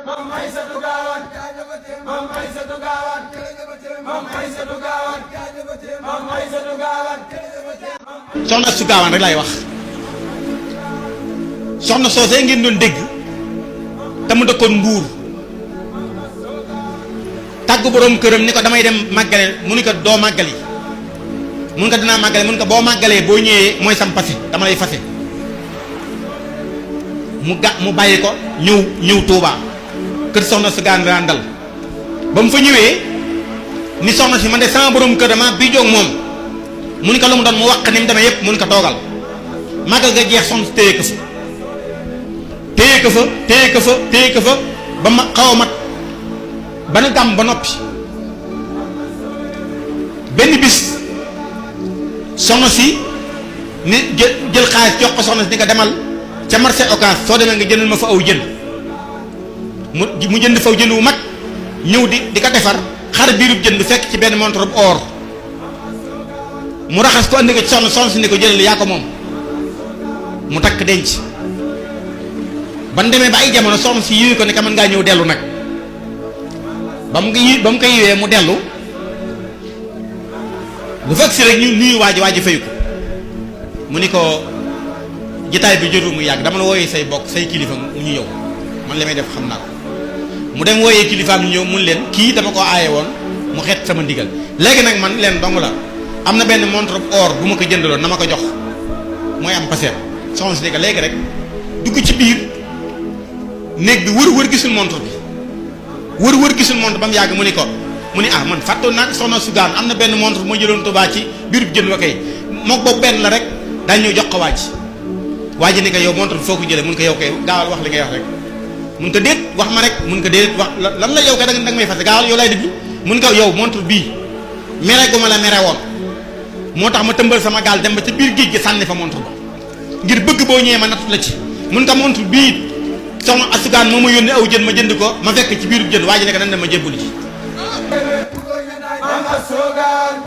Mame Aïssatou Gawane Mame Aïssatou Gawane Mame Aïssatou Gawane Mame Aïssatou Gawane. soxna su Gawane rek laay wax soxna soosee ngeen doon dégg te mu dëkkoon Mbuur tàggu borom këram ni ko damay dem màggale mu ni ko doo màggali mun ko dinaa màggale mun ko boo màggalee boo ñëwee mooy sam fase dama lay fase mu bàyyi ko ñëw Touba kër soxna su Gawane daan dal ba mu fa ñëwee ni soxna si man de sama borom kër dama bii joog moom mu ni ko lu mu doon mu wax ni mu demee yëpp mu ni ko toogal màggal nga jeex soxna si téye ko fa ba ma xaw a mat ba nu gàmm ba noppi benn bis soxna si ni jël xaalis jox ko soxna si ni ko demal ca marché Ocass soo demee nga jëndal ma fa aw jën mu jënd faw jënd wu mag ñëw di ko defar xar biirub jënd fekk ci benn montre bu or mu raxas ko andi ko ci soxna si ni ko jëlal yaa ko moom mu takk denc ban demee ba ay jamono soxna si yiwi ko ni ka mën ngaa ñëw dellu nag ba mu ko yiwee mu dellu lu fekk si rek ñu nuyu waaji fayu ko mu ni ko jitaay bi jotu mu yàgg dama la wooyee say bokk say kilifa mu ñu ñëw man li may def xam naa ko mu dem wooyee kilifaam ñu ñëw mun leen kii dama ko aaye woon mu xeet sama ndigal léegi nag man leen dong la am na benn montre or bu ma ko jëndaloon na ma ko jox mooy am paseer soxna si ni ko léegi rek dugg ci biir néeg bi wër gisul montre bi wër gisul montre ba mu yàgg mu ni man fàttoon naa ko soxna su Gawane am na benn montre bu ma jëloon Tuubaa ci biirub jën wa kay mook boobu benn la rek daañ ñëw jox ko waa ji ni ko yow montre bi foo ko jëlee mun ko yow kay gaawal wax li ngay wax rek mun ko déet wax ma rek mun ko déet wax lan la yow kay danga may fase gaawal yow lay déglu mun ko yow montre bii mere gu ma la mere woon moo tax ma tëmbal sama gaal dem ba ca biir géej gi sànni fa montre ba ngir bëgg boo ñëwee ma natt la ci mun ko montre bii soxna Astou Gawane moo ma yónni aw jën ma jënd ko ma fekk ci biiru jën waa ji ne ko nan dama jébbali ci Mame Astou Gawane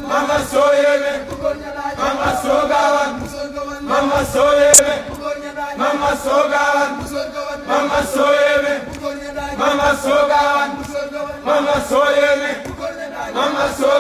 Mame Astou yéeme Mame Astou Gawane Mame Astou yéeme Mame Astou Gawane Mame Astou yéeme Mame Astou Gawane Mame Astou yéeme Mame Astou